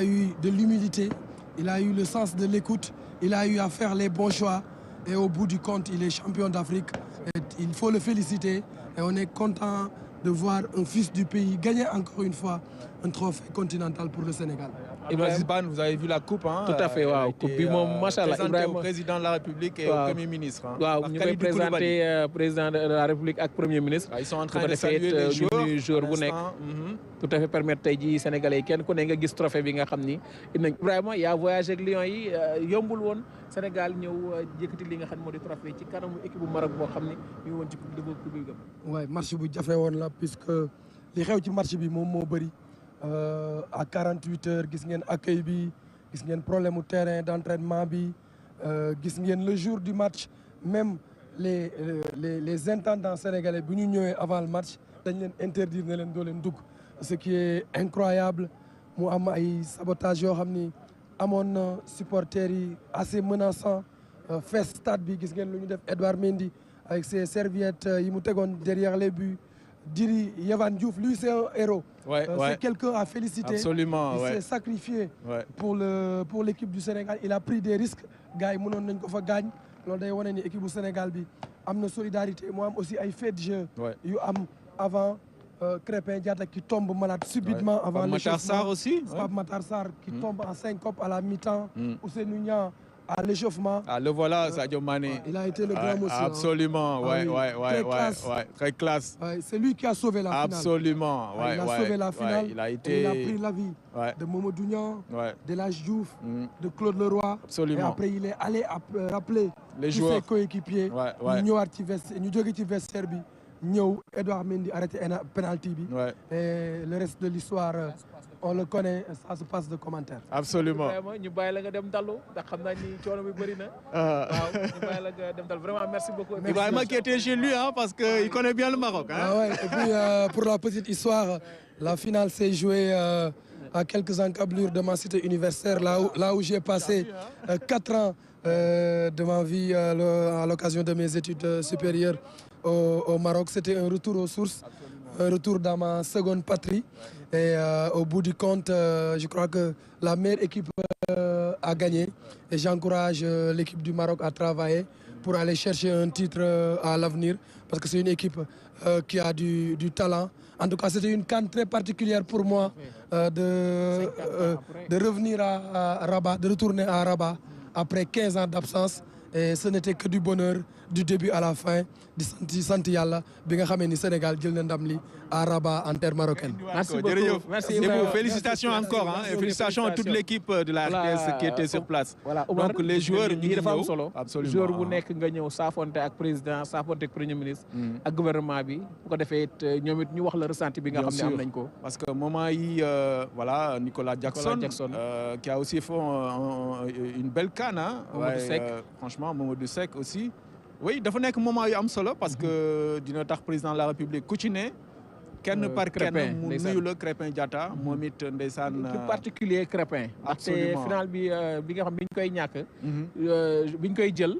a eu de l'humilité, il a eu le sens de l'écoute, il a eu à faire les bons choix. Et au bout du compte, il est champion d'Afrique. Il faut le féliciter. Et on est content de voir un fils du pays gagner encore une fois un trophée continental pour le Sénégal. Ibrahima Ban, vous avez vu la coupe, hein? Tout à fait, waaw coupe bi moom macha allah présenté au président de la République et au Premier ministre. waaw ñu koy présenté président de la République ak Premier ministre. Ils sont en train de saluer les joueurs bu nekk. Tout à fait permettre tey jii Sénégalais yi kenn ku ne nga gis trophée bi nga xam ni Ibrahima yaa voyagé ak Lions yi yombul woon Sénégal ñëw yëkkati li nga xam ne moo di trophée ci kanamu équipe bu Maroc boo xam ni ñu woon ci coupe bi. Ouais, match bu jafe woon la puisque li xew ci match bi moom moo bëri. À 48 heures gis ngeen accueil bi gis ngeen problème mu terrain d'entraînement bi gis ngeen le jour du match même les intendants sénégalais bu ñu ñëwee avant le match dañ leen interdire ne leen doo leen dugg ce qui est incroyable mu am ay sabotage yoo xam ni amoon na supporters yi assez menaçant fees stade bi gis ngeen lu ñu def Edouard Mendy avec ses serviettes yi mu tegoon derrière les buts. Diri Yehvan Diouf, lui c'est un héros. C'est quelqu'un à féliciter. Absolument. Il s'est sacrifié pour l'équipe du Sénégal. Il a pris des risques. Gars yi mënoon nañ ko fa gaañ. Loolu day wane ni équipe bu Sénégal bi am na solidarité. Mu am aussi ay faits de jeu yu am avant Krépin Diatta qui tombe malade subitement avant l'échauffement. Matar Sarr aussi. Pape Matar Sarr qui tombe en syncope à la mi-temps. Ousseynou Niang à l'échauffement. Ah, le voilà, Sadio Mané. Il a été le grand monsieur. Absolument, très classe. C'est lui qui a sauvé la finale. Absolument, il a sauvé la finale. Il a pris la vie de Mamadou Niang, d'Elhadji Diouf, de Claude Leroy. Absolument. Et après, il est allé rappeler les tous joueurs. ses coéquipiers. ñu ñëwaat ci vestiaire ñu jóge ci vestiaire bi ñëw Edouard Mendy arrêté penalty bi. Et le reste de l'histoire on le connaît, ça se passe de commentaires. Absolument. ñu bàyyi la nga dem dallu ndax xam naa ni coono bi bëri na. waaw ñu bàyyi la nga dem dallu vraiment merci beaucoup. Ibrahima qui était chez lui parce qu'il connaît bien le Maroc. Et puis pour la petite histoire, la finale s'est jouée à quelques encablures de ma cité universitaire, là où j'ai passé 4 ans de ma vie à l'occasion de mes études supérieures au Maroc. C'était un retour aux sources. Un retour dans ma seconde patrie et au bout du compte je crois que la meilleure équipe a gagné et j'encourage l'équipe du Maroc à travailler pour aller chercher un titre à l'avenir parce que c'est une équipe qui a du talent. En tout cas, c'était une CAN très particulière pour moi de revenir à Rabat, de retourner à Rabat après 15 ans d'absence. Et ce n'était que du bonheur du début à la fin di sant yàlla bi nga xamee ni Sénégal jël na ndam li à Rabat en terre marocaine. Merci beaucoup. Merci beaucoup. Félicitations encore et félicitations à toute l'équipe de la RTS qui était sur place. Voilà, donc les joueurs ñu ngi ñëw solo. Absolument. Joueur bu nekk nga ñëw saafonte ak président saafonte ak premier ministre. ak gouvernement bi bu ko defee it ñoom it ñu wax la ressenti bi nga xam ne am nañ ko. Parce que moment yi voilà Nicolas Jackson qui a aussi fait une belle CAN. Franchement Mamadou Seck aussi. Oui dafa nekk moment yu am solo parce que dina tax président de la République ku ci ne kenn par kenn mu nuyu la Krépin Diatta moom it ndeysaan plus particulier Krépin ndaxte final bi nga xam bi ñu koy ñàkk bi ñu koy jël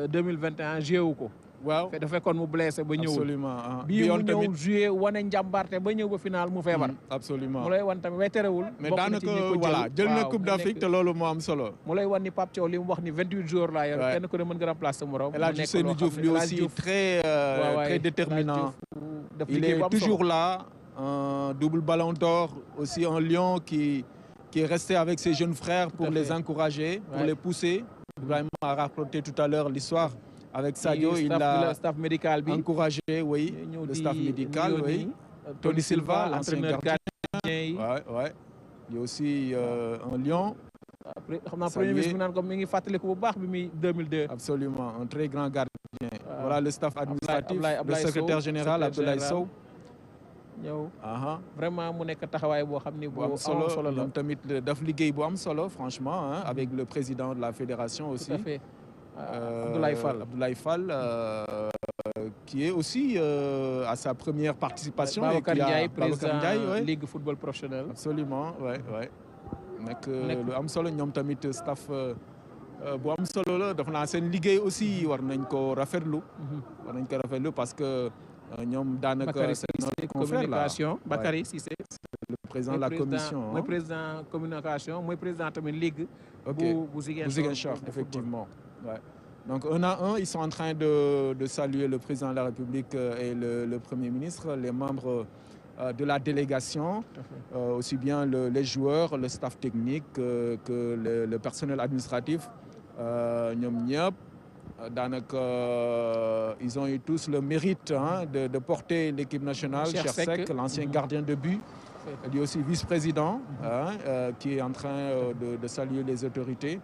2021 joué wu ko waaw dafa fekkoon mu blessé ba ñëwul absolument bii mu ñëw joué wane njàmbarte ba ñëw ba final mu feebar absolument mu lay wan tamit way terewul mais daanaka voilà jël na coupe d'Afrique te loolu moo am solo mu lay wan ni Pape Thiaw li mu wax ni 28 jours laa yor kenn ku ne mën nga remplacer morom El Hadji Ousseynou Diouf lui aussi très déterminant il est toujours là un double ballon d'or aussi un lion qui est resté avec ses jeunes frères pour les encourager pour les pousser. Ibrahima a raconté tout à l'heure l'histoire avec Sadio, il a staff médical bi encouragé, oui, le staff médical, oui. Tony Silva, l'entraîneur gardien. Ouais. Il y a aussi un lion. Après, xam naa premier ministre bi naan ko mi ngi fàttaliku bu baax bi muy 2002. Absolument, un très grand gardien. Voilà le staff administratif, le secrétaire général Abdoulaye Sow. ñëw vraiment mu nekk taxawaay boo xam ni bu am solo la ñoom tamit daf liggéey bu am solo franchement avec le président de la fédération aussi. Tout à fait. Abdoulaye Fall qui est aussi à sa première participation. Babacar Ndiaye, président Ligue football professionnel. Absolument, ouais. nekk lu am solo ñoom tamit staff bu am solo la dafa naa seen liggéey aussi war nañ ko rafetlu. parce que ñoom daanaka. Bakary Cissé communication Bakary Cissé. le président de la commission. Moi président communication, moi président de la ligue. Ok. Bu Ziguinchor, effectivement. Ouais. Donc 1 à 1, ils sont en train de saluer le président de la République et le Premier ministre, les membres de la délégation, aussi bien les joueurs, le staff technique que le personnel administratif. Ils ont eu tous le mérite de porter l'équipe nationale. Cheikh Seck, l'ancien gardien de but, lui aussi vice-président, qui est en train de saluer les autorités.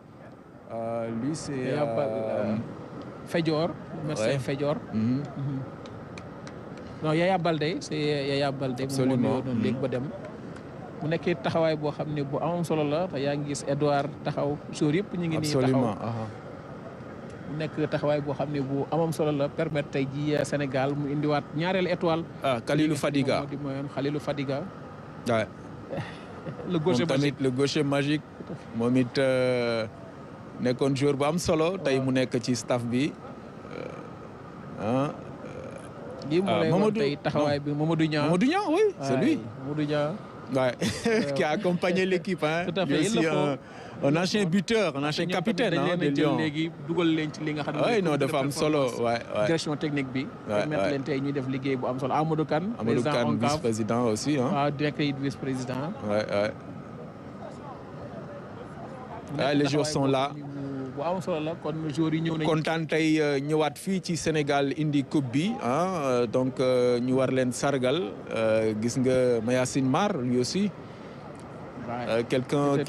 Lui, c'est... Fedior, merci Fedior. Non, Yaya Baldé, c'est Yaya Baldé. Absolument. mu nekkee taxawaay boo xam ne bu amam solo la te yaa ngi gis Edouard taxaw jour yëpp ñu ngi nii taxaw mu nekk taxawaay boo xam ne bu amam solo la permettre tey ji Sénégal mu indiwaat ñaareelu étoile. Khalilou Fadiga di mooyoon Khalilou Fadiga. waaw. le gaucher magique le gaucher magique. moom it nekkoon joueur bu am solo. tey mu nekk ci staff bi. lii moo lay wax tey taxawaay bi Mamadou Niang. Mamadou Niang, oui, c'est lui. Mamadou Niang. Ouais. Qui a accompagné l'équipe. Hein. Tout à fait. Lui aussi, un ancien buteur, un ancien capitaine de Lyon. Oui, non, de femmes solo. Ouais, ouais. Direction technique bi. Permettre leen tey ñuy def liggéey bu am solo. Amadou Kane, vice-président aussi. Hein. Directeur vice-président. Ouais, ouais. Les joueurs sont là. kontaan tey ñëwaat fii ci Sénégal indi coupe bi donc ñu war leen sargal gis nga Mayacine Mar lui aussi quelqu'un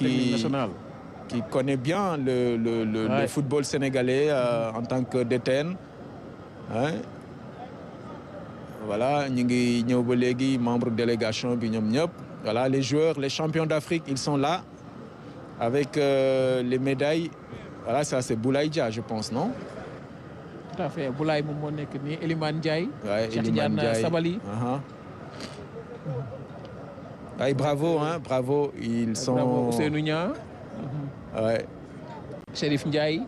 qui connaît bien le football sénégalais en tant que DTN voilà ñu ngi ñëw ba léegi membre délégation bi ñoom ñëpp voilà les joueurs les champions d'Afrique ils sont là avec les médailles. Voilà, ça c'est Boulaye Dia, je pense, non? Tout à fait. Boulaye moom moo nekk nii Elimane Ndiaye. Ouais, Cheikh Tidiane Sabali. Ouais, bravo, hein, bravo. Ils sont. Bravo Ousseynou Niang. Ouais. Chérif Ndiaye.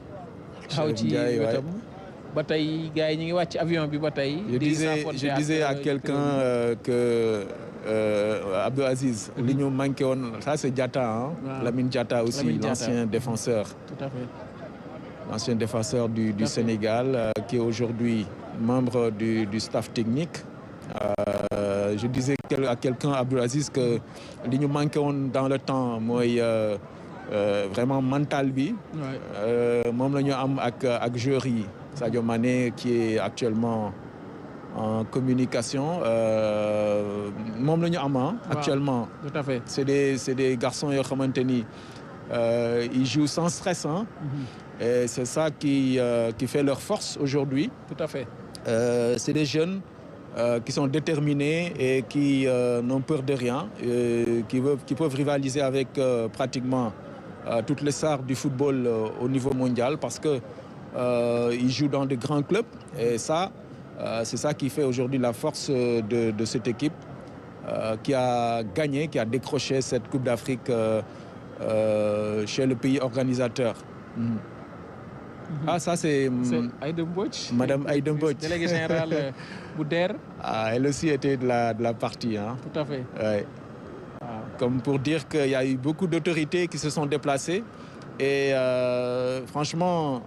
xaw ci wetam. ba tey gars yi ñu ngi wàcc avion bi ba tey. Je disais à quelqu'un que Abdou Aziz, li ñu manqué woon, ça c'est Diatta, hein? Lamine Diatta aussi, l'ancien défenseur. Tout à fait. L'ancien défenseur du Sénégal, qui est aujourd'hui membre du staff technique. Je disais à quelqu'un, Abdou Aziz, que li ñu manqué woon dans le temps mooy vraiment mental bi. Moom la ñu am ak joueurs yi. Sadio Mané qui est actuellement en communication moom la ñu am actuellement. Tout à fait. C'est des garçons yoo xamante ni ils jouent sans stress et c'est ça qui fait leur force aujourd'hui. Tout à fait. C'est des jeunes qui sont déterminés et qui n'ont peur de rien, qui peuvent rivaliser avec pratiquement toutes les stars du football au niveau mondial parce que ils jouent dans de grands clubs et ça, c'est ça qui fait aujourd'hui la force de cette équipe qui a gagné, qui a décroché cette Coupe d'Afrique chez le pays organisateur. Ah, ça c'est Aïda Mbodj. Madame Aïda Mbodj. Déléguée générale bu DER. Ah, elle aussi était de la partie. Hein. Tout à fait. Ouais. Comme pour dire qu'il y a eu beaucoup d'autorités qui se sont déplacées. Et franchement,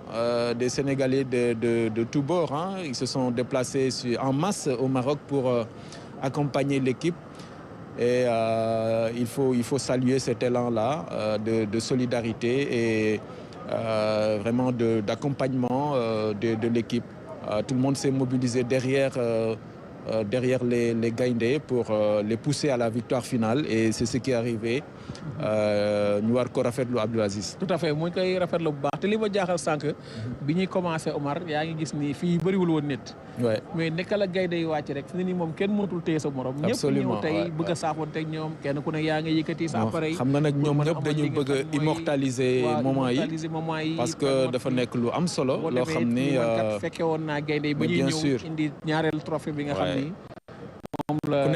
des Sénégalais de tous bords, hein, ils se sont déplacés en masse au Maroc pour accompagner l'équipe. Et il faut saluer cet élan-là de solidarité et vraiment d'accompagnement de l'équipe. Tout le monde s'est mobilisé derrière les Gaïndés pour les pousser à la victoire finale et c'est ce qui est arrivé. ñu war ko rafetlu Abdou Aziz. Tout à fait mu ngi koy rafetlu bu baax te li ma jaaxal sànq bi ñuy commencé Omar yaa ngi gis ni fii bëriwul woon nit. mais naka la Gaïndé yi wàcc rek fi ni moom kenn mënatul téye sa morom. absolument ñëpp ñëw tey bëgg a saafoonteeg ñoom kenn ku ne yaa ngi yëkkati sa appareil. xam nga nag ñoom ñëpp dañu bëgg a immortaliser moment yi parce que dafa nekk lu am solo. loo xam ni fekke woon naa Gaïndé yi ba ñuy ñëw indi ñaareelu trophée bi nga xam ni moom la